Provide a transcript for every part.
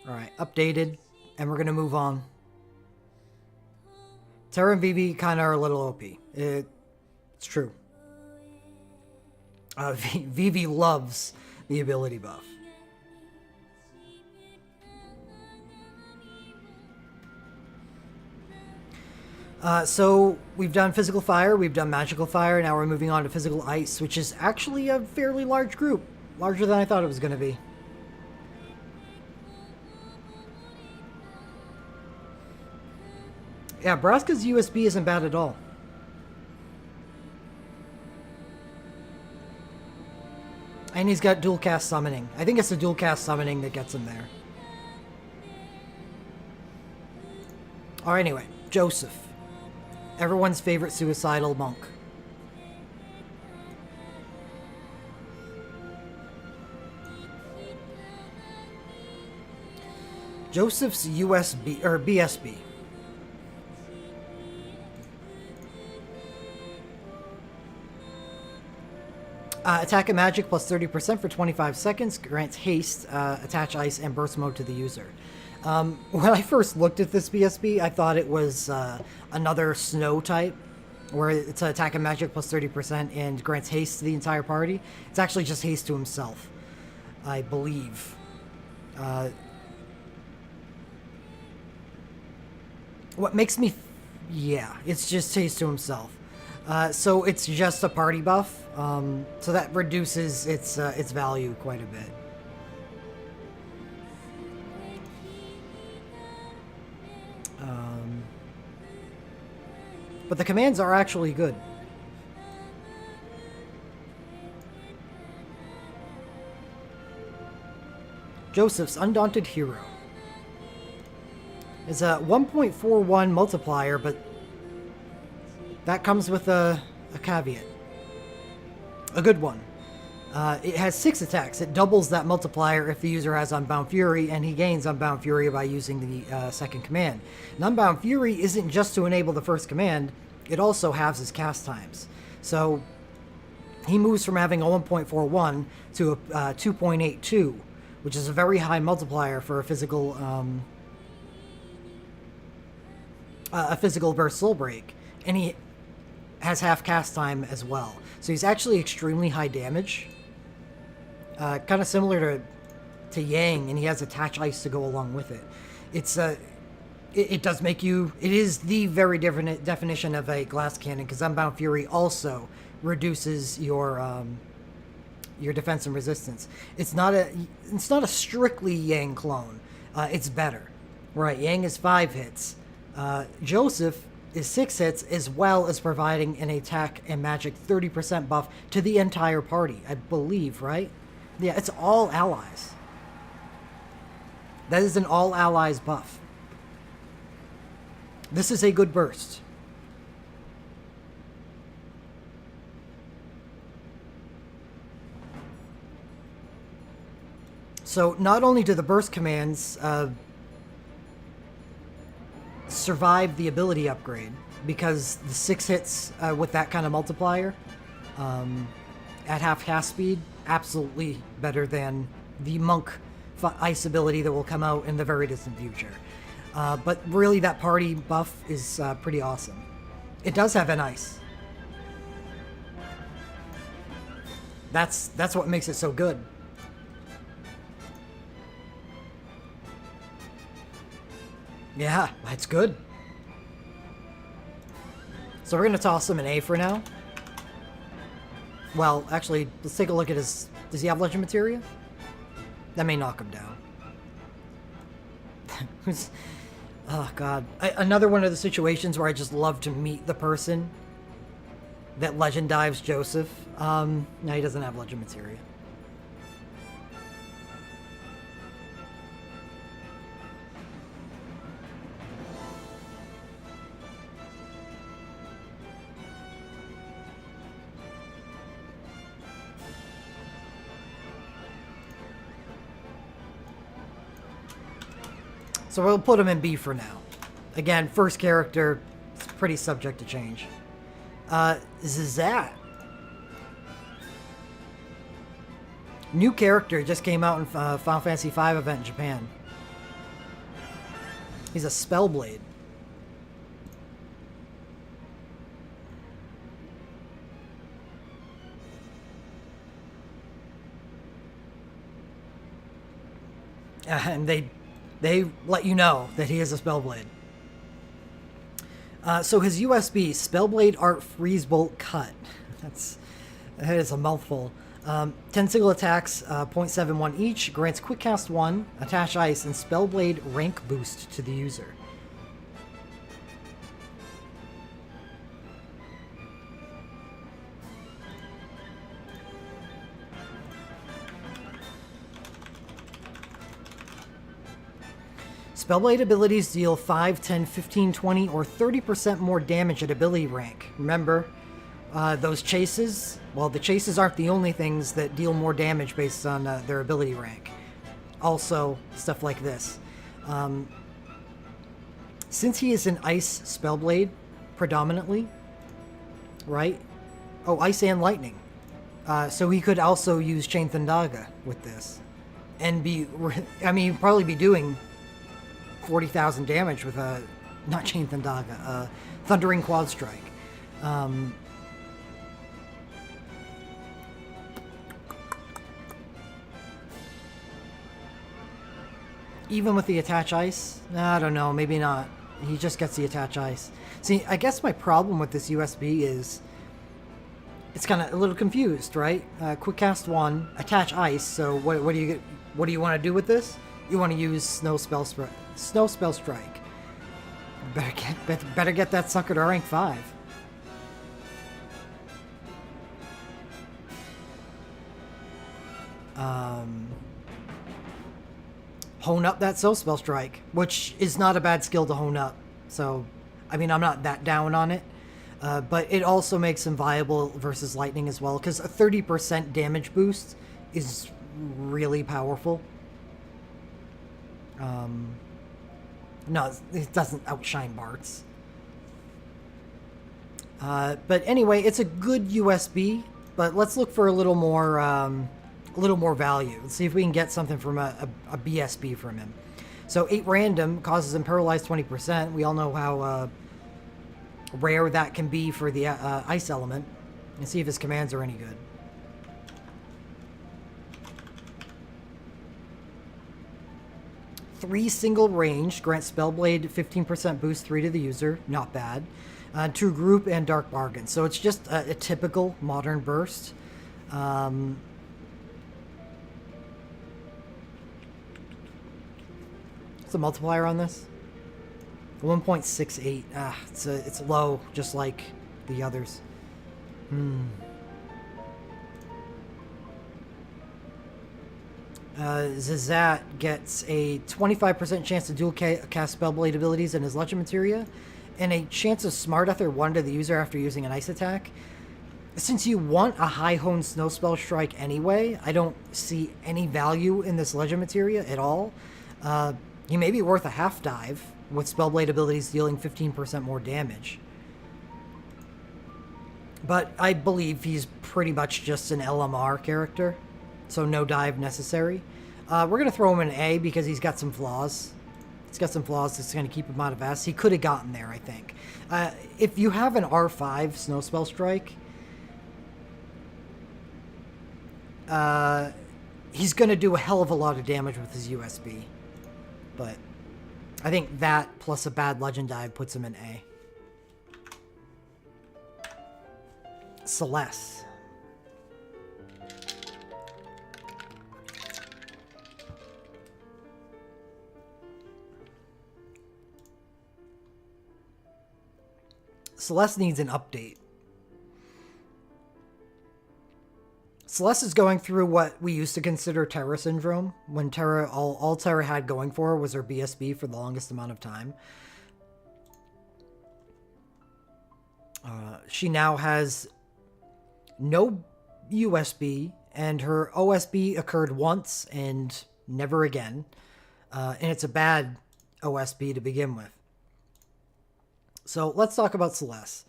Alright, updated, and we're gonna move on. Terra and Vivi kind of are a little OP. It's true. Vivi loves the ability buff. So we've done physical fire, we've done magical fire, now we're moving on to physical ice, which is actually a fairly large group. Larger than I thought it was going to be. Yeah, Braska's USB isn't bad at all. And he's got dual cast summoning. I think it's the dual cast summoning that gets him there. Or anyway, Joseph. Everyone's favorite suicidal monk. Joseph's USB or BSB. Attack and magic plus 30% for 25 seconds. Grants haste, attach ice, and burst mode to the user. When I first looked at this BSB, I thought it was another snow type, where it's an attack and magic plus 30% and grants haste to the entire party. It's actually just haste to himself, I believe. What makes me... yeah, it's just haste to himself. So it's just a party buff, so that reduces its value quite a bit. But the commands are actually good. Joseph's Undaunted Hero. It's a 1.41 multiplier, but that comes with a caveat. A good one. It has 6 attacks. It doubles that multiplier if the user has Unbound Fury, and he gains Unbound Fury by using the second command. And Unbound Fury isn't just to enable the first command, it also halves his cast times. So he moves from having a 1.41 to a 2.82, which is a very high multiplier for a physical burst soul break, and he has half cast time as well. So he's actually extremely high damage. Kind of similar to Yang, and he has attach ice to go along with it. It's it does make you... it is the very different definition of a glass cannon, because Unbound Fury also reduces your defense and resistance. It's not a strictly Yang clone. It's better. Right, Yang is 5 hits. Joseph is 6 hits, as well as providing an attack and magic 30% buff to the entire party, I believe, right? Yeah, it's all allies. That is an all allies buff. This is a good burst. So not only do the burst commands survive the ability upgrade, because the 6 hits with that kind of multiplier at half cast speed, absolutely better than the monk ice ability that will come out in the very distant future. But really, that party buff is pretty awesome. It does have an ice. That's what makes it so good. Yeah, it's good. So we're going to toss him an A for now. Well, actually, let's take a look at his... does he have Legend Materia? That may knock him down. Oh, God. Another one of the situations where I just love to meet the person that Legend Dives Joseph. No, he doesn't have Legend Materia. So we'll put him in B for now. Again, first character, it's pretty subject to change. Zizat. New character just came out in Final Fantasy V event in Japan. He's a Spellblade. And they let you know that he is a Spellblade. So his USB, Spellblade Art Freeze Bolt Cut. That is a mouthful. 10 single attacks, 0.71 each, grants Quick Cast 1, Attach Ice, and Spellblade rank boost to the user. Spellblade abilities deal 5, 10, 15, 20, or 30% more damage at ability rank. Remember, those chases? Well, the chases aren't the only things that deal more damage based on their ability rank. Also, stuff like this. Since he is an Ice Spellblade, predominantly, right? Oh, Ice and Lightning. So he could also use Chain Thundaga with this. And he'd probably be doing 40,000 damage with not Chain Thundaga, Thundering Quad Strike. Even with the Attach Ice? I don't know, maybe not. He just gets the Attach Ice. See, I guess my problem with this USB is it's kind of a little confused, right? Quick Cast 1, Attach Ice, so what do you want to do with this? You want to use Snow Spell Strike. Better get that sucker to rank 5. Hone up that Soul Spell Strike, which is not a bad skill to hone up. So, I mean, I'm not that down on it. But it also makes him viable versus Lightning as well, because a 30% damage boost is really powerful. No, it doesn't outshine Bart's. But anyway, it's a good USB, but let's look for a little more value. Let's see if we can get something from a BSB from him. So 8 random causes him paralyzed 20%. We all know how rare that can be for the ice element. And see if his commands are any good. Three single range grants Spellblade 15% boost 3 to the user. Not bad. True Group and Dark Bargain. So it's just a typical modern burst. What's the multiplier on this? 1.68. It's low, just like the others. Zazat gets a 25% chance to dual cast Spellblade abilities in his Legend Materia, and a chance of Smart Ether 1 to the user after using an ice attack. Since you want a high honed Snow Spell Strike anyway, I don't see any value in this Legend Materia at all. He may be worth a half dive, with Spellblade abilities dealing 15% more damage. But I believe he's pretty much just an LMR character, so no dive necessary. We're going to throw him an A because he's got some flaws. He's got some flaws that's going to keep him out of S. He could have gotten there, I think. If you have an R5 Snow Spell Strike, he's going to do a hell of a lot of damage with his USB. But I think that plus a bad Legend dive puts him in A. Celeste. Celeste needs an update. Celeste is going through what we used to consider Terra syndrome, when Terra, all Terra had going for her was her BSB for the longest amount of time. She now has no USB, and her OSB occurred once and never again. And it's a bad OSB to begin with. So let's talk about Celeste.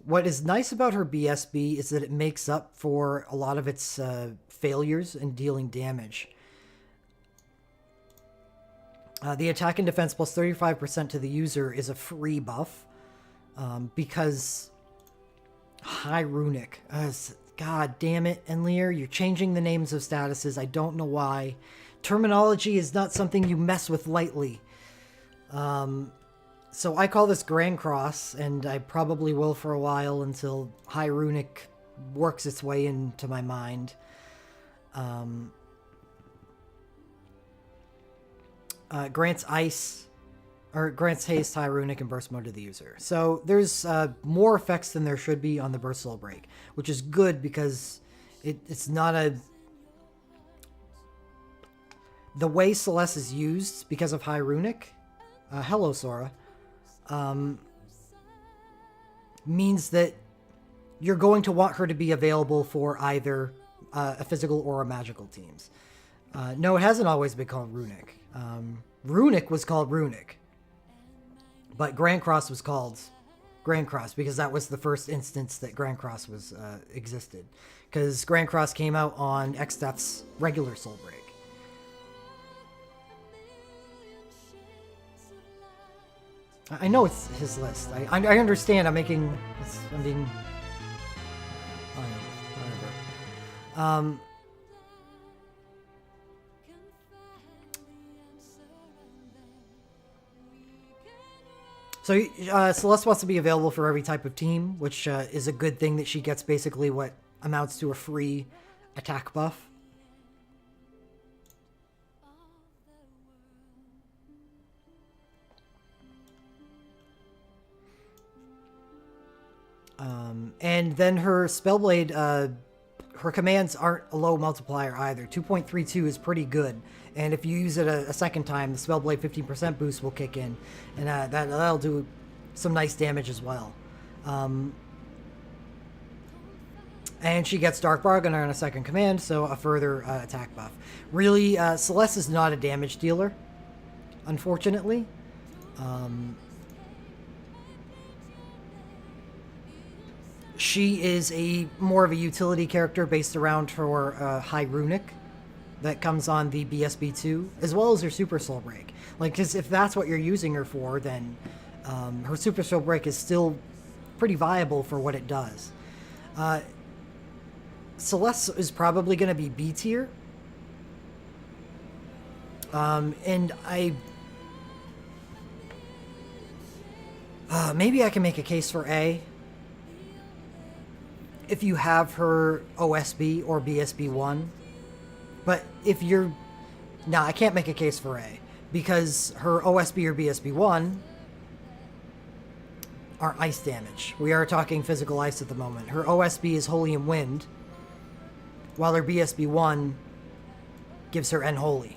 What is nice about her BSB is that it makes up for a lot of its failures in dealing damage. The attack and defense plus 35% to the user is a free buff because High Runic. God damn it, Enlir, you're changing the names of statuses. I don't know why. Terminology is not something you mess with lightly. So I call this Grand Cross, and I probably will for a while until High Runic works its way into my mind. Grants Ice, or grants Haste, High Runic, and Burst Mode to the user. So there's more effects than there should be on the Burst Soul Break, which is good because it's not a... The way Celeste is used because of High Runic, hello Sora, means that you're going to want her to be available for either a physical or a magical teams. No, it hasn't always been called Runic. Runic was called Runic, but Grand Cross was called Grand Cross because that was the first instance that Grand Cross was existed. Because Grand Cross came out on Xdeath's regular Soul Break. I know it's his list. I understand. I'm being... Whatever. So Celeste wants to be available for every type of team, which is a good thing that she gets basically what amounts to a free attack buff. And then her Spellblade, her commands aren't a low multiplier either. 2.32 is pretty good. And if you use it a second time, the Spellblade 15% boost will kick in. And that'll do some nice damage as well. And she gets Dark Bargainer on a second command, so a further attack buff. Really, Celeste is not a damage dealer, unfortunately. She is more of a utility character based around her High Runic that comes on the BSB2, as well as her Super Soul Break. Like, because if that's what you're using her for, then her Super Soul Break is still pretty viable for what it does. Celeste is probably going to be B tier. And maybe I can make a case for A. If you have her OSB or BSB1. But if you're... No, I can't make a case for A. Because her OSB or BSB1 are ice damage. We are talking physical ice at the moment. Her OSB is Holy and Wind, while her BSB1 gives her Unholy.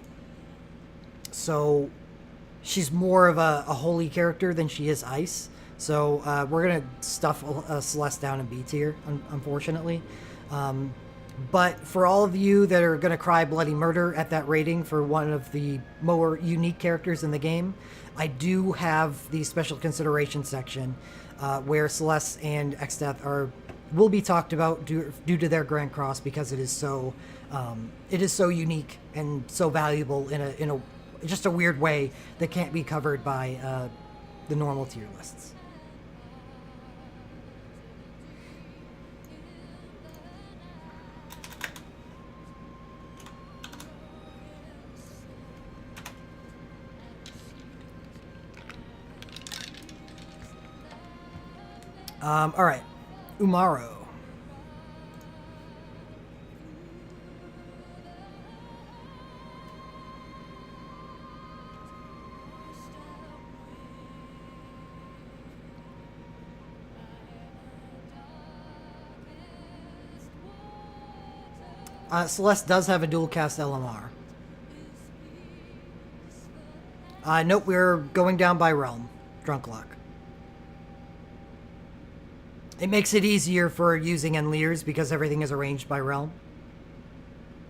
So she's more of a holy character than she is ice. So we're going to stuff Celeste down in B tier, unfortunately. But for all of you that are going to cry bloody murder at that rating for one of the more unique characters in the game, I do have the special consideration section where Celeste and Xdeath will be talked about due to their Grand Cross because it is so unique and so valuable in a just a weird way that can't be covered by the normal tier lists. All right, Umaro. Celeste does have a dual cast LMR. Nope, we're going down by realm. Drunk Luck. It makes it easier for using Enlirs because everything is arranged by realm.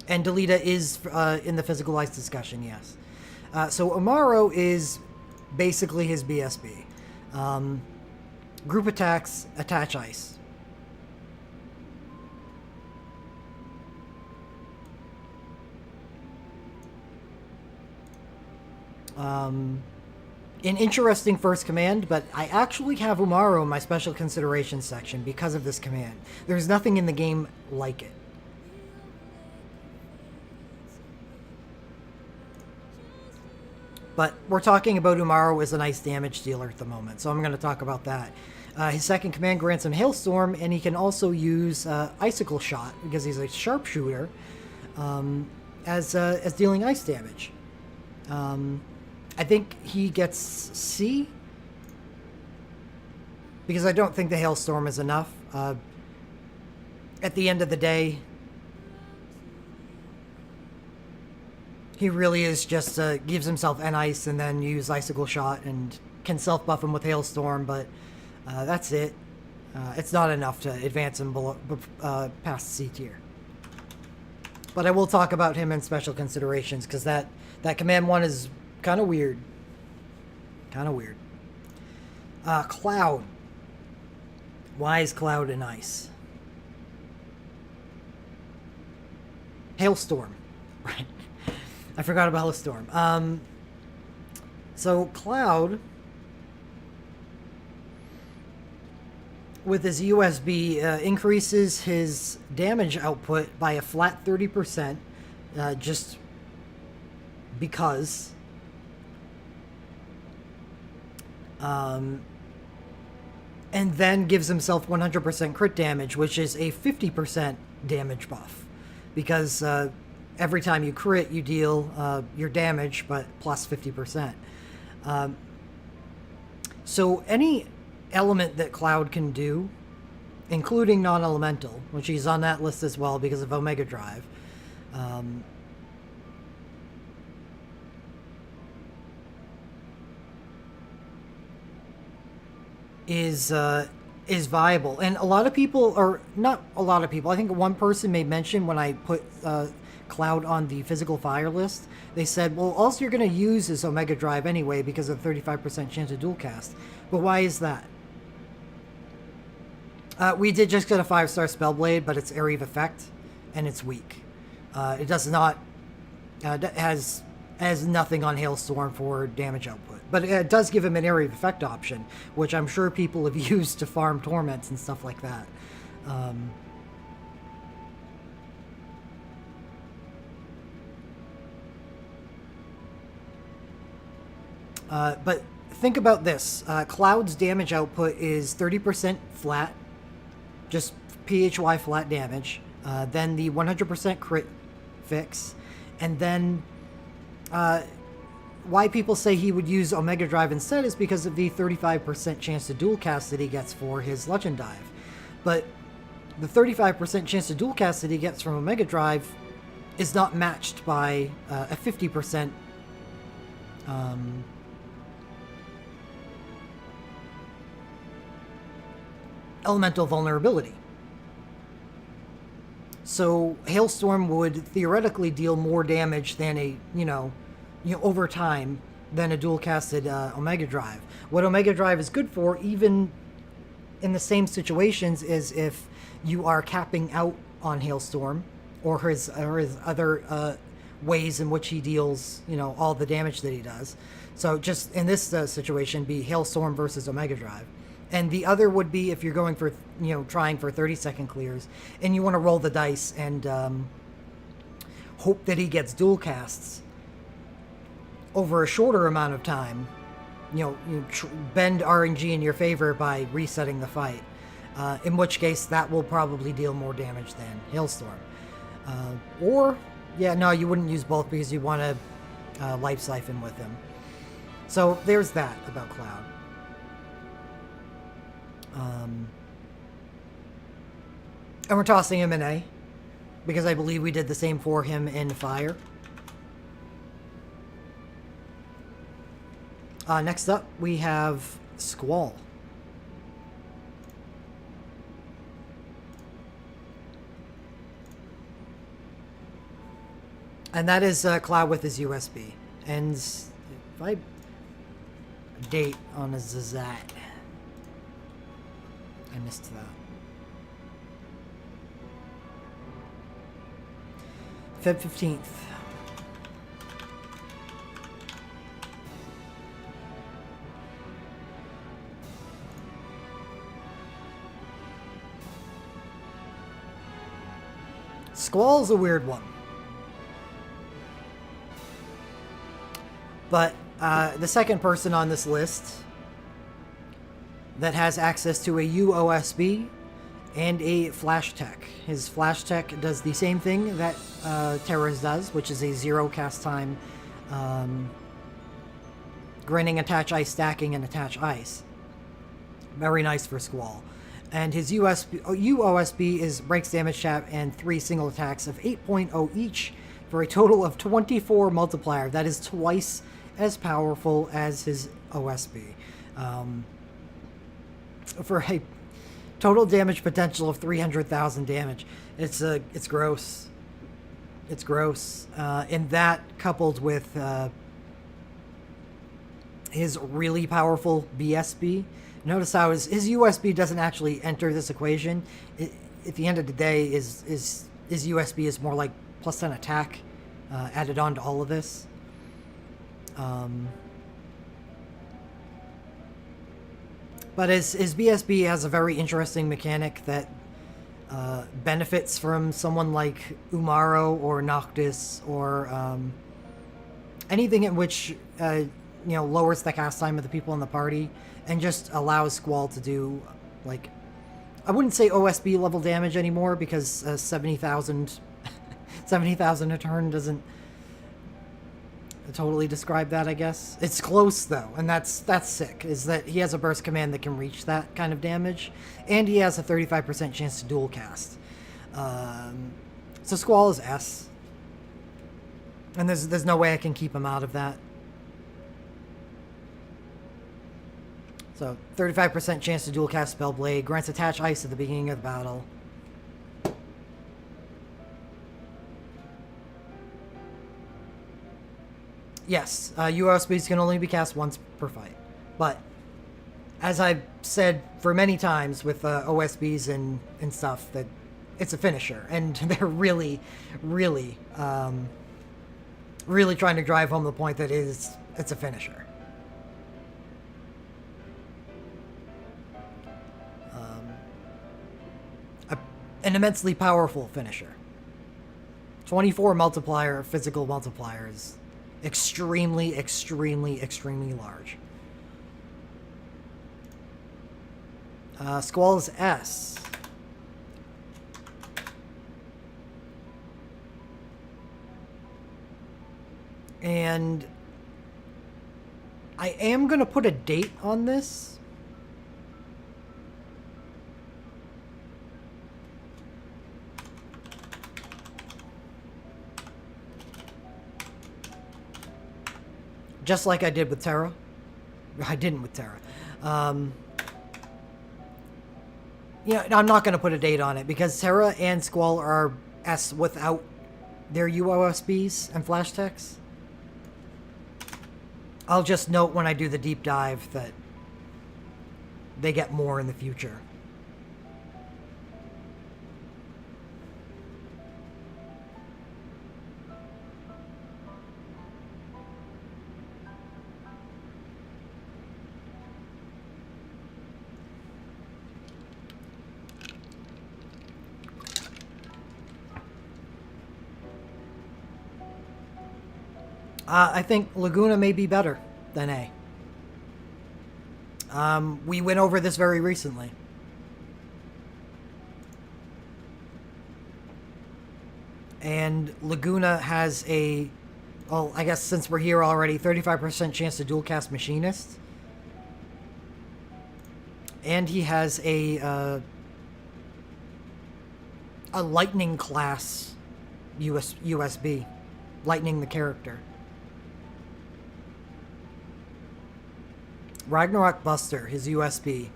And Delita is in the physical ice discussion, yes. So Umaro is basically his BSB. Group attacks, attach ice. An interesting first command, but I actually have Umaru in my special consideration section because of this command. There's nothing in the game like it. But we're talking about Umaru as an ice damage dealer at the moment, so I'm going to talk about that. His second command grants him Hailstorm, and he can also use Icicle Shot, because he's a sharpshooter, as dealing ice damage. I think he gets C, because I don't think the Hailstorm is enough. At the end of the day, he really is just gives himself N-Ice and then use Icicle Shot and can self-buff him with Hailstorm, but that's it. It's not enough to advance him below, past C tier. But I will talk about him in special considerations, because that command 1 is kind of weird. Cloud. Why is Cloud in ice? Hailstorm. Right. I forgot about Hailstorm. So Cloud, with his USB, increases his damage output by a flat 30%, just because. And then gives himself 100% crit damage, which is a 50% damage buff. Because every time you crit, you deal your damage, but plus 50%. So any element that Cloud can do, including non-elemental, which he's on that list as well because of Omega Drive, is viable. And a lot of people, or not a lot of people, I think one person made mention when I put Cloud on the physical fire list, they said, well, all you're going to use is Omega Drive anyway because of 35% chance of dual cast. But why is that? We did just get a 5-star Spellblade, but it's Area of Effect, and it's weak. It does not, has nothing on Hailstorm for damage output. But it does give him an Area of Effect option, which I'm sure people have used to farm Torments and stuff like that. But think about this. Cloud's damage output is 30% flat, just PHY flat damage. Then the 100% crit fix. And then why people say he would use Omega Drive instead is because of the 35% chance to dual cast that he gets for his Legend Dive. But the 35% chance to dual cast that he gets from Omega Drive is not matched by a 50% elemental vulnerability. So Hailstorm would theoretically deal more damage than a, over time than a dual casted Omega Drive. What Omega Drive is good for, even in the same situations, is if you are capping out on Hailstorm or his other ways in which he deals, all the damage that he does. So just in this situation, be Hailstorm versus Omega Drive. And the other would be if you're going for, trying for 30-second clears, and you want to roll the dice and hope that he gets dual casts over a shorter amount of time. Bend RNG in your favor by resetting the fight. In which case, that will probably deal more damage than Hailstorm. You wouldn't use both because you want to Life Siphon with him. So there's that about Cloud. And we're tossing him in A, because I believe we did the same for him in Fire. Next up, we have Squall. And that is Cloud with his USB. And if I date on a Zazat, I missed that. Feb 15th. Squall's a weird one. But the second person on this list that has access to a UOSB and a flash tech. His flash tech does the same thing that Terra's does, which is a 0 cast time, granting attach ice, stacking, and attach ice. Very nice for Squall. And his UOSB is breaks damage tap and 3 single attacks of 8.0 each for a total of 24 multiplier. That is twice as powerful as his OSB. For a total damage potential of 300,000 damage. It's gross. It's gross. And that coupled with his really powerful BSB. Notice how his USB doesn't actually enter this equation. At the end of the day, his USB is more like plus 10 attack added on to all of this. But his BSB has a very interesting mechanic that benefits from someone like Umaro or Noctis or anything in which lowers the cast time of the people in the party and just allows Squall to do, like, I wouldn't say OSB level damage anymore because 70,000 a turn doesn't totally describe that, I guess. It's close though, and that's sick, is that he has a burst command that can reach that kind of damage, and he has a 35% chance to dual cast. So Squall is S. And there's no way I can keep him out of that. So 35% chance to dual cast Spellblade, grants attach ice at the beginning of the battle. Yes, UOSBs can only be cast once per fight. But, as I've said for many times with OSBs and stuff, that it's a finisher. And they're really, really, really trying to drive home the point that it's a finisher. An immensely powerful finisher. 24 multiplier, physical multipliers. Extremely, extremely, extremely large. Squall is S. And I am going to put a date on this. Just like I did with Terra. I didn't with Terra. I'm not going to put a date on it because Terra and Squall are S without their UOSBs and flash techs. I'll just note when I do the deep dive that they get more in the future. I think Laguna may be better than A. We went over this very recently. And Laguna has a, well, I guess since we're here already, 35% chance to dual cast Machinist. And he has a Lightning class USB. Lightning the character. Ragnarok Buster, his USB.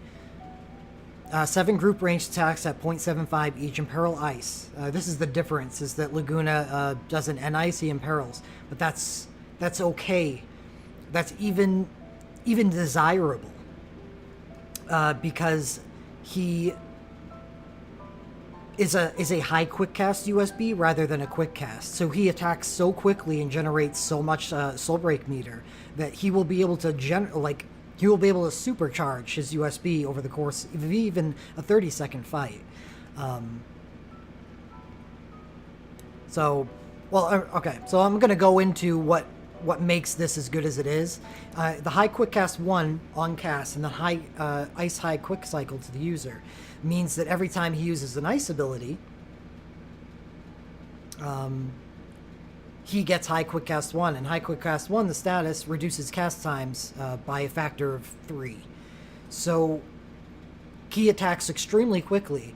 7 group range attacks at 0.75 each, imperil ice. This is the difference, is that Laguna doesn't N-ice, he imperils. But that's okay. That's even desirable. Because he is a high quick cast USB rather than a quick cast. So he attacks so quickly and generates so much soul break meter that he will be able to he will be able to supercharge his USB over the course of even a 30-second fight. So, well, okay. So I'm gonna go into what makes this as good as it is. The high quick cast 1 on cast and the high ice high quick cycle to the user means that every time he uses an ice ability, he gets high quick cast 1, and high quick cast 1, the status reduces cast times by a factor of 3. So he attacks extremely quickly,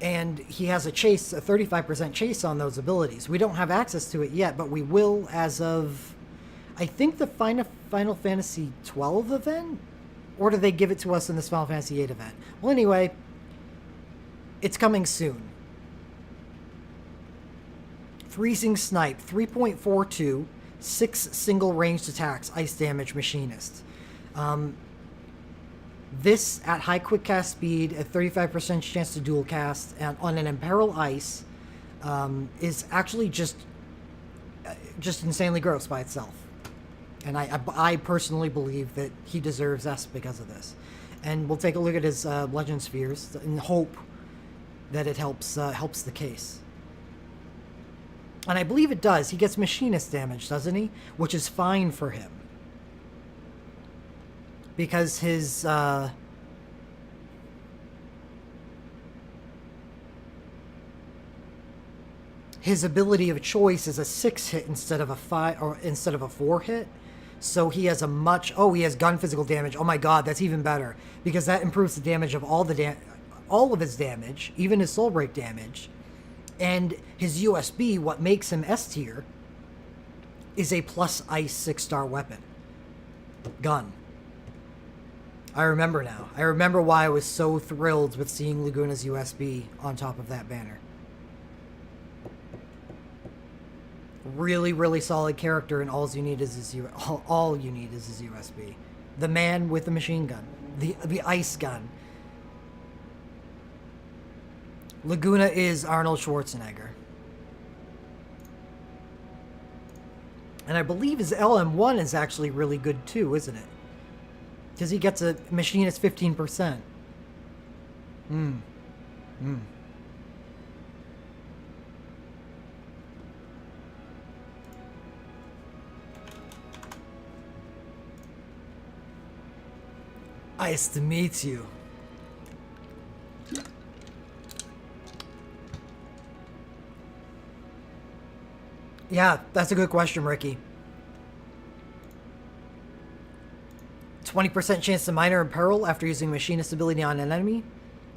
and he has a 35% chase on those abilities. We don't have access to it yet, but we will as of, I think, the Final Fantasy 12 event? Or do they give it to us in this Final Fantasy 8 event? Well, anyway, it's coming soon. Freezing Snipe, 3.42, 6 single ranged attacks, ice damage, machinist. This, at high quick cast speed, a 35% chance to dual cast, and on an Imperil Ice, is actually just insanely gross by itself. And I personally believe that he deserves S because of this. And we'll take a look at his Legend Spheres in hope that it helps the case. And I believe it does. He gets machinist damage, doesn't he? Which is fine for him. Because his ability of choice is a 6 hit instead of a 5 or instead of a 4 hit. So he has he has gun physical damage. Oh my god, that's even better, because that improves the damage of all of his damage, even his soul break damage. And his USB, what makes him S tier, is a plus ice 6-star weapon. Gun. I remember now. I remember why I was so thrilled with seeing Laguna's USB on top of that banner. Really, really solid character, and all you need is his USB. The man with the machine gun. The ice gun. Laguna is Arnold Schwarzenegger. And I believe his LM1 is actually really good too, isn't it? Because he gets a machinist 15%. Nice to meet you. Yeah, that's a good question, Ricky. 20% chance to minor imperil after using machinist ability on an enemy,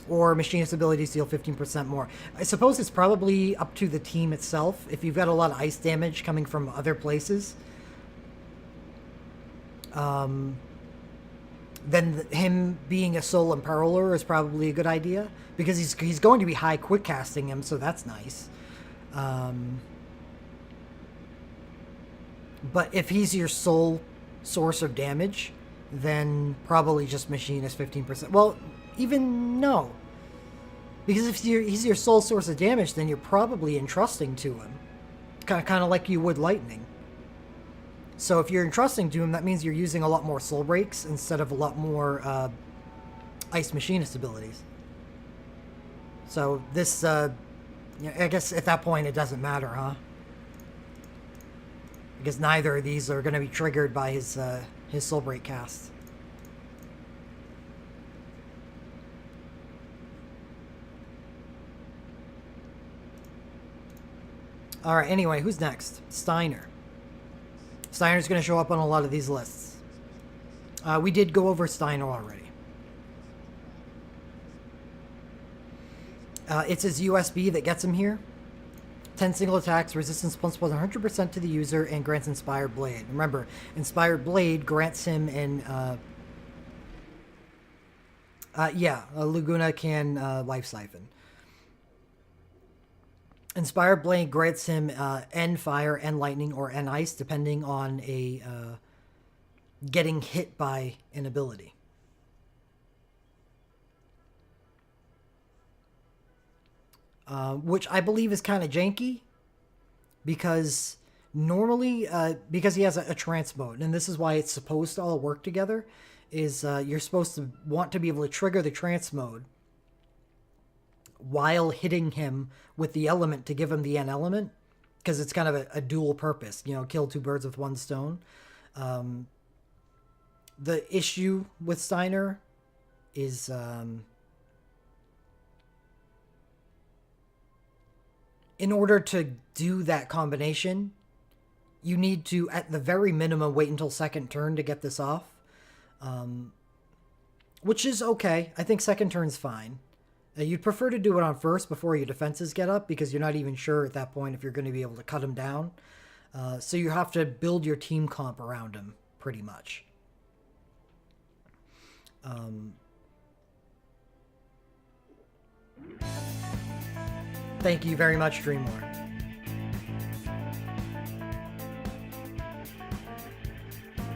or machinist ability to deal 15% more. I suppose it's probably up to the team itself. If you've got a lot of ice damage coming from other places, then him being a soul imperiler is probably a good idea, because he's going to be high quick casting him, so that's nice. But if he's your sole source of damage, then probably just machinist 15%. Well, even no. Because if he's your sole source of damage, then you're probably entrusting to him. Kind of like you would lightning. So if you're entrusting to him, that means you're using a lot more soul breaks instead of a lot more ice machinist abilities. So this, I guess at that point it doesn't matter, huh? Because neither of these are going to be triggered by his soul break cast. Alright, anyway, who's next? Steiner. Steiner's going to show up on a lot of these lists. We did go over Steiner already. It's his USB that gets him here. 10 single attacks, resistance plus 100% to the user, and grants Inspired Blade. Remember, Inspired Blade grants him Laguna can Life Siphon. Inspired Blade grants him N Fire, N Lightning, or N Ice, depending on a getting hit by an ability. Which I believe is kind of janky, because normally, because he has a trance mode, and this is why it's supposed to all work together, is you're supposed to want to be able to trigger the trance mode while hitting him with the element to give him the N element, because it's kind of a dual purpose, you know, kill two birds with one stone. The issue with Steiner is in order to do that combination, you need to, at the very minimum, wait until second turn to get this off. Which is okay. I think second turn's fine. You'd prefer to do it on first before your defenses get up, because you're not even sure at that point if you're going to be able to cut him down. So you have to build your team comp around him, pretty much. Thank you very much, Dreamlord.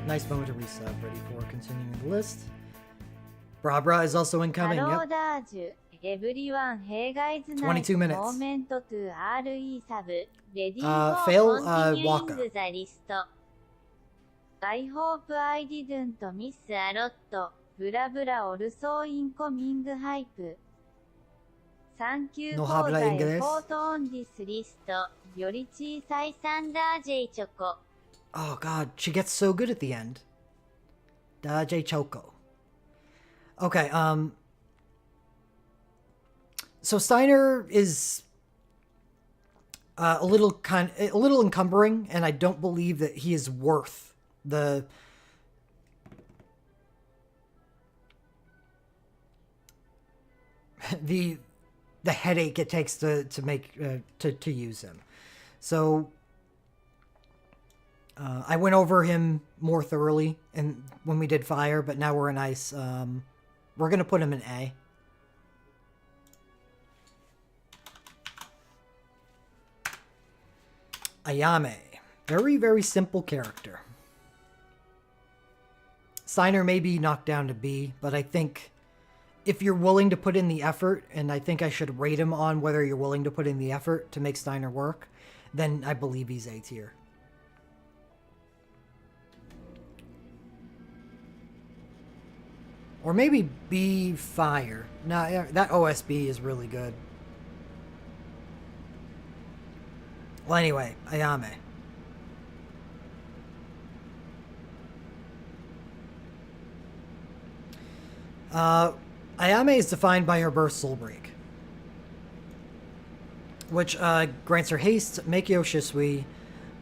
Nice moment to resub. Ready for continuing the list. Brabra is also incoming. Yep. 22 minutes. Fail Waka. I hope I didn't miss a lot. Bra bra also incoming hype. Thank you No for habla the inglés. effort on this list. より小さいサンダー J チョコ。 Oh god, she gets so good at the end. Daje Choco. Okay, so Steiner is a little encumbering, and I don't believe that he is worth the headache it takes to make to use him. So I went over him more thoroughly and when we did fire, but now we're in ice. We're gonna put him in A. Ayame, very, very simple character. Steiner may be knocked down to B, but I think if you're willing to put in the effort, and I think I should rate him on whether you're willing to put in the effort to make Steiner work, then I believe he's A tier. Or maybe B fire. No, yeah, that OSB is really good. Well, anyway, Ayame. Ayame is defined by her burst soul break, which grants her haste, Meikyo Shisui.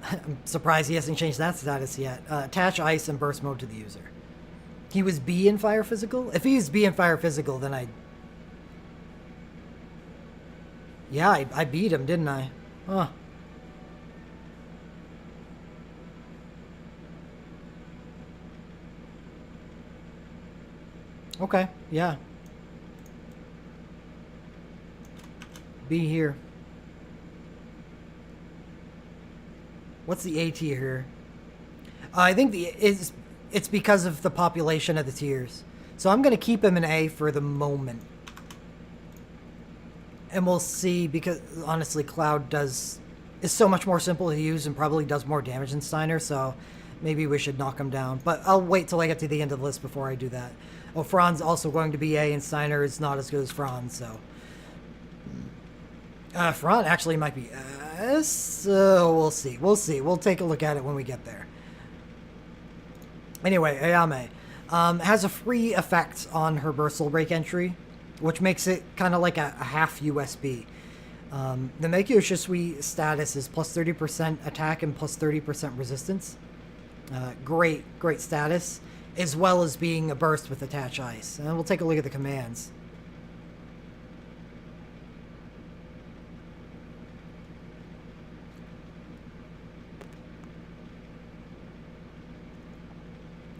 I'm surprised he hasn't changed that status yet. Attach ice and burst mode to the user. He was B in fire physical? If he was B in fire physical, then yeah, I beat him, didn't I? Huh. Okay, yeah. B here. What's the A tier here? I think it's because of the population of the tiers. So I'm going to keep him in A for the moment. And we'll see, because honestly, Cloud is so much more simple to use and probably does more damage than Steiner, so maybe we should knock him down. But I'll wait till I get to the end of the list before I do that. Oh, Franz also going to be A, and Steiner is not as good as Franz, so... Franz actually might be S, so we'll see. We'll see. We'll take a look at it when we get there. Anyway, Ayame has a free effect on her burst soul break entry, which makes it kind of like a half USB. The Meikyo Shisui status is plus 30% attack and plus 30% resistance. Great status, as well as being a burst with attach ice. And we'll take a look at the commands.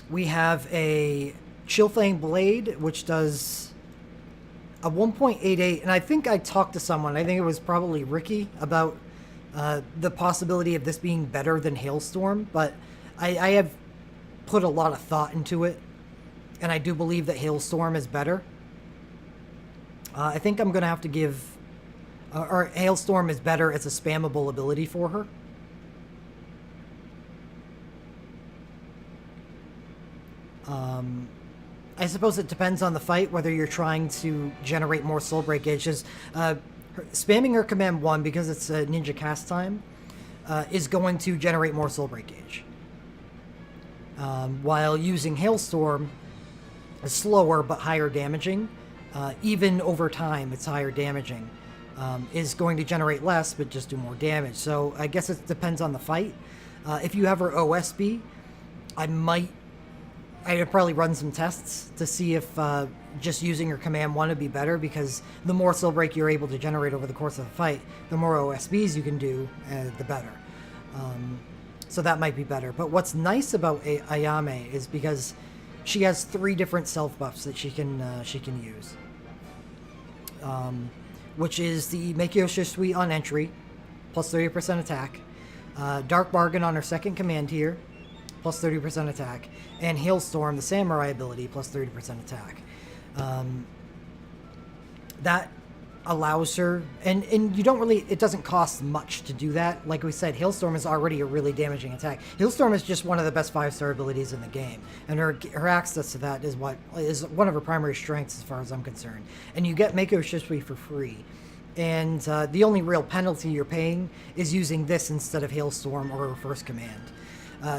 We have a Chillfang Blade, which does a 1.88, and I think I talked to someone, I think it was probably Ricky, about the possibility of this being better than Hailstorm, but I have put a lot of thought into it, and I do believe that Hailstorm is better. I think I'm going to have to give... or Hailstorm is better as a spammable ability for her. I suppose it depends on the fight, whether you're trying to generate more soul breakages. Spamming her command 1, because it's a ninja cast time, is going to generate more soul break gauge. While using Hailstorm is slower but higher damaging, even over time it's higher damaging, is going to generate less but just do more damage. So I guess it depends on the fight. If you have her OSB, I'd probably run some tests to see if just using her command 1 would be better, because the more soul break you're able to generate over the course of the fight, the more OSBs you can do, the better. So that might be better. But what's nice about Ayame is because she has 3 different self buffs that she can use, which is the Meikyo Shisui on entry, plus 30% attack, Dark Bargain on her second command tier, plus 30% attack, and Hailstorm, the samurai ability, plus 30% attack. That allows her, and you don't really, it doesn't cost much to do that. Like we said, Hailstorm is already a really damaging attack. Hailstorm is just one of the best 5-star abilities in the game, and her access to that is what is one of her primary strengths as far as I'm concerned. And you get Meikyo Shisui for free. And the only real penalty you're paying is using this instead of Hailstorm or her first command.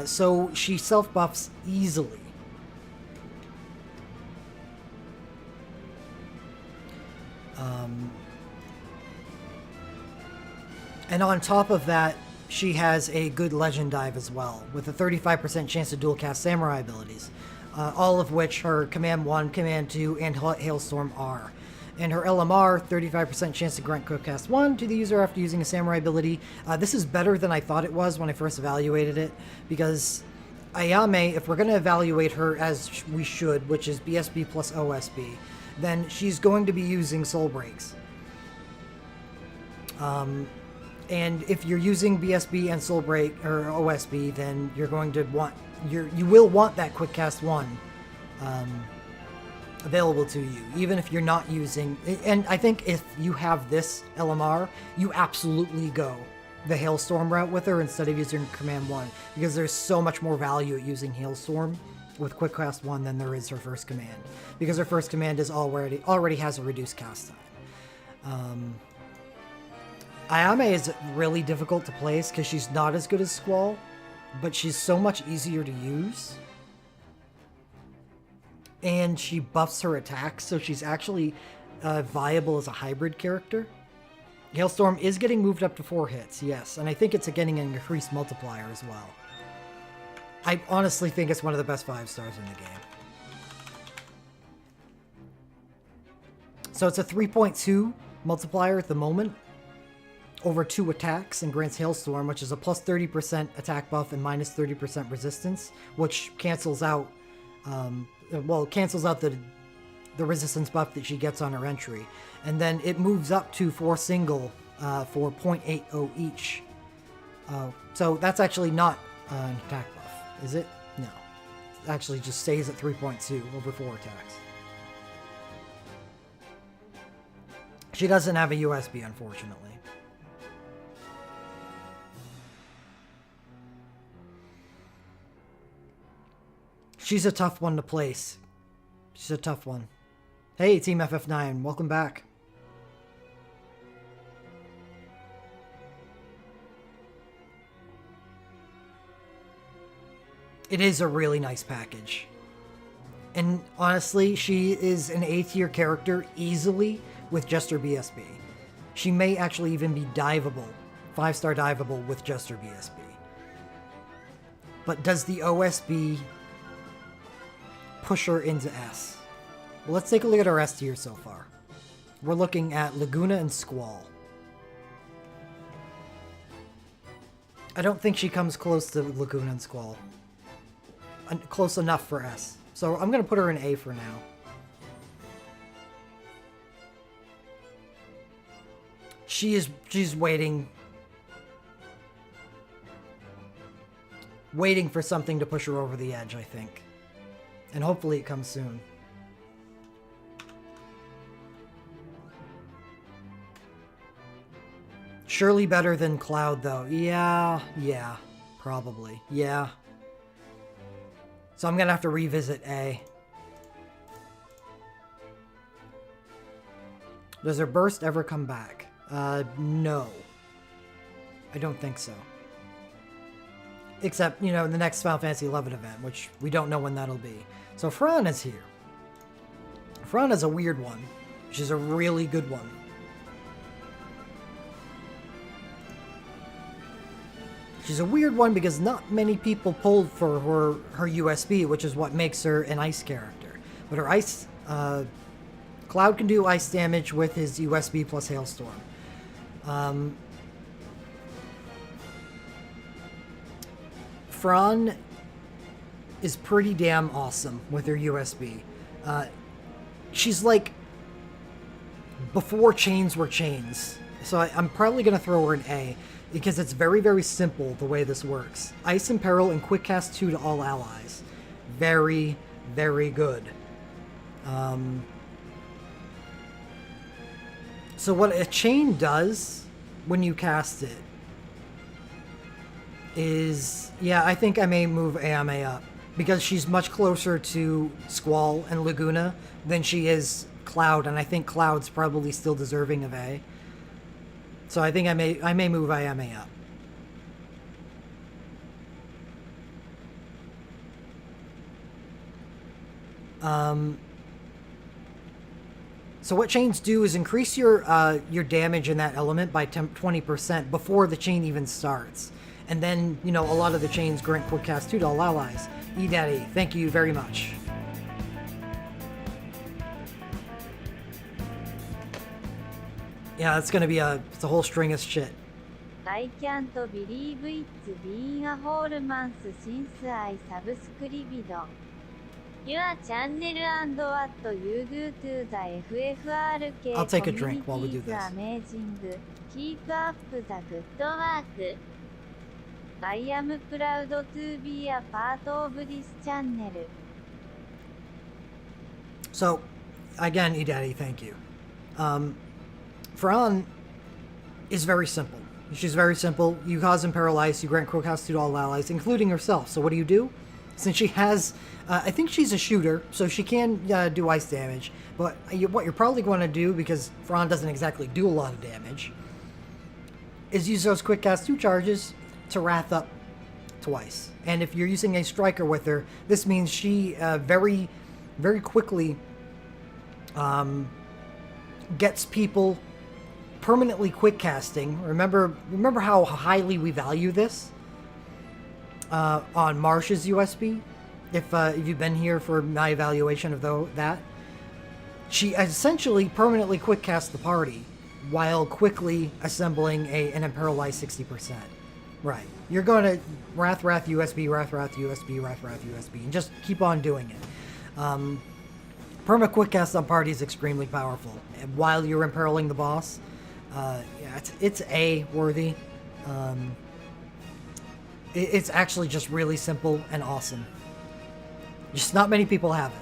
So she self-buffs easily. And on top of that, she has a good Legend Dive as well, with a 35% chance to dual cast Samurai abilities, all of which her Command 1, Command 2, and Hailstorm are. And her LMR, 35% chance to grant Quick Cast 1 to the user after using a Samurai ability. This is better than I thought it was when I first evaluated it, because Ayame, if we're going to evaluate her as we should, which is BSB plus OSB, then she's going to be using Soul Breaks. And if you're using BSB and Soul Break or OSB, then you're going to want you will want that Quick Cast 1 available to you, even if you're not using. And I think if you have this LMR, you absolutely go the Hailstorm route with her instead of using Command 1, because there's so much more value at using Hailstorm with Quick Cast 1 than there is her first command, because her first command is already has a reduced cast time. Ayame is really difficult to place because she's not as good as Squall, but she's so much easier to use. And she buffs her attacks, so she's actually viable as a hybrid character. Hailstorm is getting moved up to 4 hits, yes, and I think it's getting an increased multiplier as well. I honestly think it's one of the best 5-stars in the game. So it's a 3.2 multiplier at the moment, over 2 attacks, and grants Hailstorm, which is a plus 30% attack buff and minus 30% resistance, which cancels out, cancels out the resistance buff that she gets on her entry. And then it moves up to 4 single for 0.80 each. So that's actually not an attack buff, is it? No. It actually just stays at 3.2 over 4 attacks. She doesn't have a USB, unfortunately. She's a tough one to place. She's a tough one. Hey, Team FF9, welcome back. It is a really nice package. And honestly, she is an A-tier character easily with just her BSB. She may actually even be diveable, 5-star diveable with just her BSB. But does the OSB push her into S? Well, let's take a look at our S tier so far. We're looking at Laguna and Squall. I don't think she comes close to Laguna and Squall. Close enough for S. So I'm going to put her in A for now. She's waiting for something to push her over the edge, I think. And hopefully it comes soon. Surely better than Cloud, though. Yeah, probably. Yeah. So I'm gonna have to revisit A. Does her burst ever come back? No. I don't think so. Except, you know, the next Final Fantasy XI event, which we don't know when that'll be. So Fran is here. Fran is a weird one. She's a really good one. She's a weird one because not many people pulled for her USB, which is what makes her an ice character. But her ice... Cloud can do ice damage with his USB plus Hailstorm. Fran is pretty damn awesome with her USB. She's like before chains were chains. So I'm probably going to throw her an A because it's very, very simple the way this works. Ice and Peril and Quick Cast 2 to all allies. Very, very good. So what a chain does when you cast it is, yeah, I think I may move Ayame up because she's much closer to Squall and Laguna than she is Cloud, and I think Cloud's probably still deserving of A. So I think I may move Ayame up. So what chains do is increase your damage in that element by 20% before the chain even starts. And then, you know, a lot of the chains grant Quick Cast 2 to all allies. E-Daddy, thank you very much. Yeah, it's gonna be it's a whole string of shit. I can't believe it's been a whole month since I subscribed. Your channel and what you do to the FFRK I'll take a drink while we do community is this. amazing. Keep up the good work. I am proud to be a part of this channel. So, again, E-Daddy, thank you. Fran is very simple. She's very simple. You cause and paralyze, you grant Quick Cast 2 to all allies, including herself. So what do? Since she has... I think she's a shooter, so she can do ice damage. But what you're probably going to do, because Fran doesn't exactly do a lot of damage, is use those Quick Cast 2 charges to Wrath up twice. And if you're using a striker with her, this means she very, very quickly gets people permanently quick casting. Remember how highly we value this on Marsh's USB? If you've been here for my evaluation of that, she essentially permanently quick casts the party while quickly assembling an Imperialized 60%. Right. You're going to Wrath USB, Wrath USB, Wrath USB, and just keep on doing it. Perma quick cast on party is extremely powerful. And while you're imperiling the boss, yeah, it's A worthy. It's actually just really simple and awesome. Just not many people have it.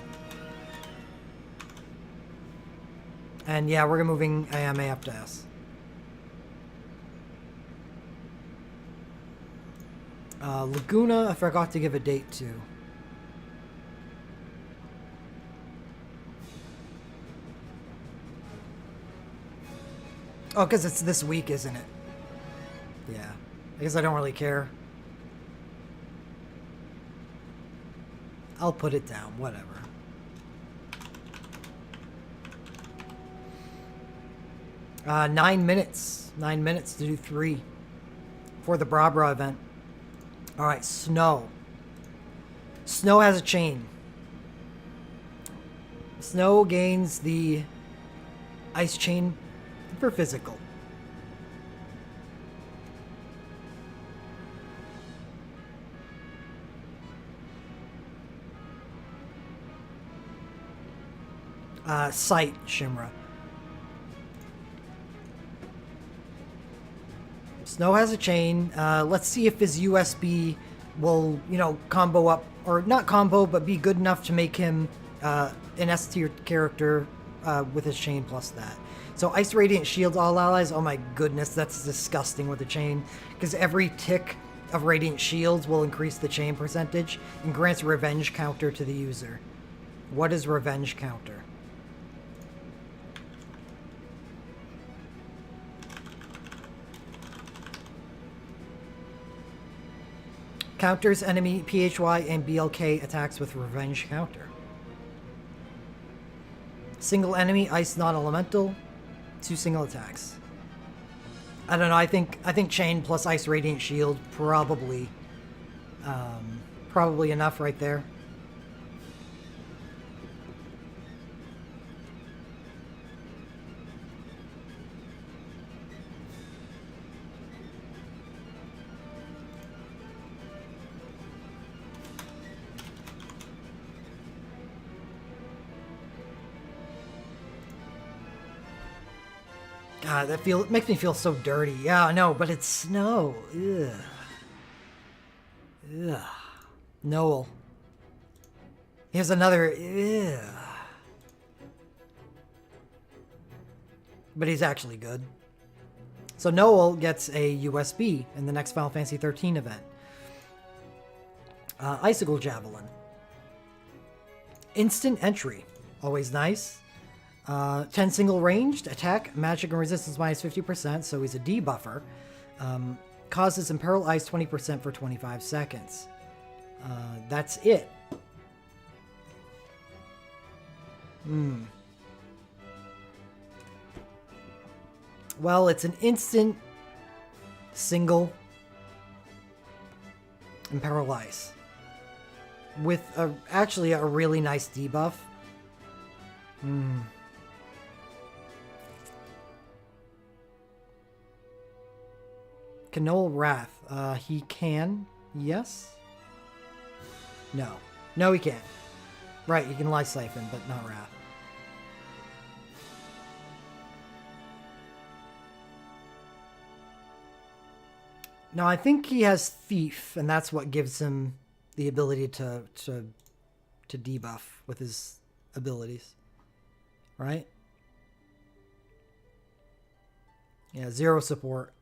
And yeah, we're moving Ayame up to S. Laguna, I forgot to give a date to. Oh, because it's this week, isn't it? Yeah. I guess I don't really care. I'll put it down, whatever. Uh, 9 minutes. 9 minutes to do 3 for the Bra Bra event. Alright, Snow. Snow has a chain. Snow gains the ice chain for physical. Sight, Shimra. Snow has a chain. Let's see if his USB will, you know, combo up, or not combo, but be good enough to make him an S tier character with his chain plus that. So Ice Radiant shields all allies. Oh my goodness, that's disgusting with the chain. Because every tick of Radiant shields will increase the chain percentage and grants revenge counter to the user. What is revenge counter? Counters enemy PHY and BLK attacks with Revenge counter. Single enemy Ice non-elemental. 2 single attacks. I don't know. I think Chain plus Ice Radiant Shield probably enough right there. God, that makes me feel so dirty. Yeah, I know, but it's snow. Ugh. Ugh. Noel. Here's another. Ugh. But he's actually good. So Noel gets a USB in the next Final Fantasy 13 event. Icicle Javelin. Instant entry. Always nice. 10 single ranged attack, magic and resistance minus 50%, so he's a debuffer. Causes Imperil Ice 20% for 25 seconds. That's it. Well, it's an instant single Imperil Ice. With actually a really nice debuff. Can Noel Wrath? He can. Yes? No. No, he can't. Right, he can Life Siphon, but not Wrath. No, I think he has Thief, and that's what gives him the ability to debuff with his abilities. Right? Yeah, 0 support.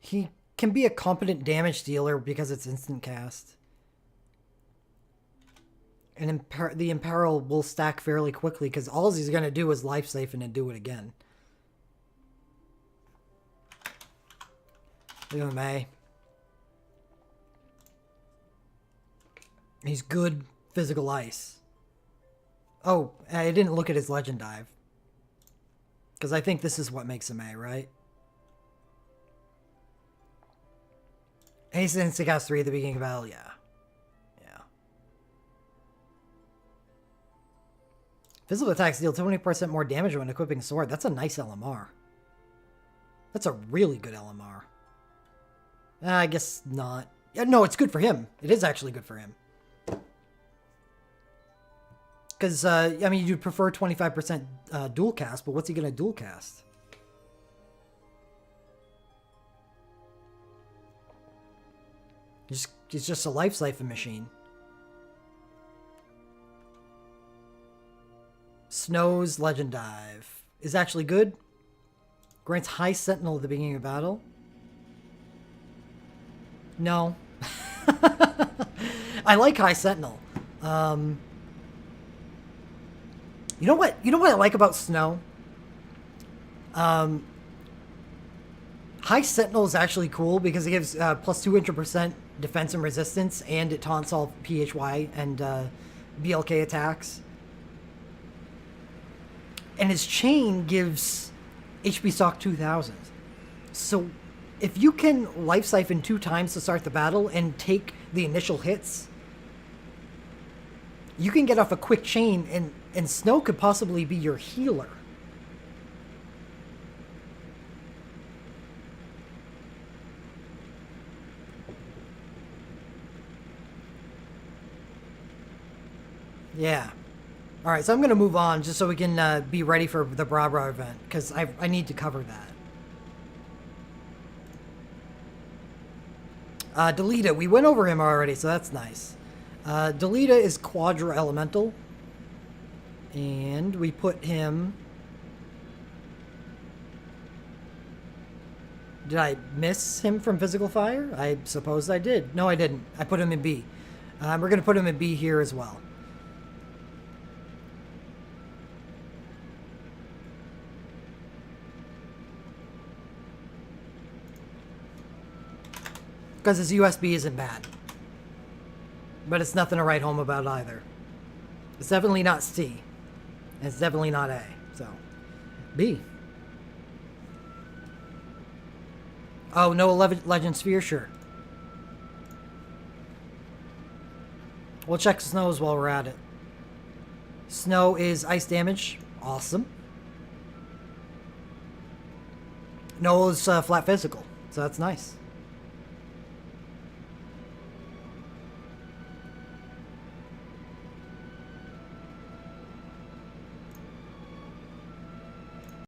He can be a competent damage dealer because it's instant cast. And the Imperil will stack fairly quickly because all he's going to do is Life Siphon and do it again. Look at May. He's good physical ice. Oh, I didn't look at his Legend Dive. Because I think this is what makes him A, right? Haste instant cast 3 at the beginning of battle, yeah. Yeah. Physical attacks deal 20% more damage when equipping a sword. That's a nice LMR. That's a really good LMR. I guess not. Yeah, no, it's good for him. It is actually good for him. Because, I mean, you'd prefer 25% dual cast, but what's he going to dual cast? He's just a Life Siphon machine. Snow's Legend Dive is actually good. Grants high Sentinel at the beginning of battle. No. I like high Sentinel. You know what? You know what I like about Snow? High Sentinel is actually cool because it gives plus 200% defense and resistance, and it taunts all PHY and BLK attacks. And his chain gives HP stock 2000. So if you can Life Siphon 2 times to start the battle and take the initial hits, you can get off a quick chain, and Snow could possibly be your healer. Yeah. All right, so I'm going to move on just so we can be ready for the Bra Bra event, because I need to cover that. Delita, we went over him already, so that's nice. Delita is Quadra Elemental, and we put him... Did I miss him from Physical Fire? I suppose I did. No, I didn't. I put him in B. We're going to put him in B here as well. Because his USB isn't bad. But it's nothing to write home about either. It's definitely not C. And it's definitely not A. So, B. Oh, no Legend Sphere? Sure. We'll check snows while we're at it. Snow is ice damage. Awesome. No is flat physical. So that's nice.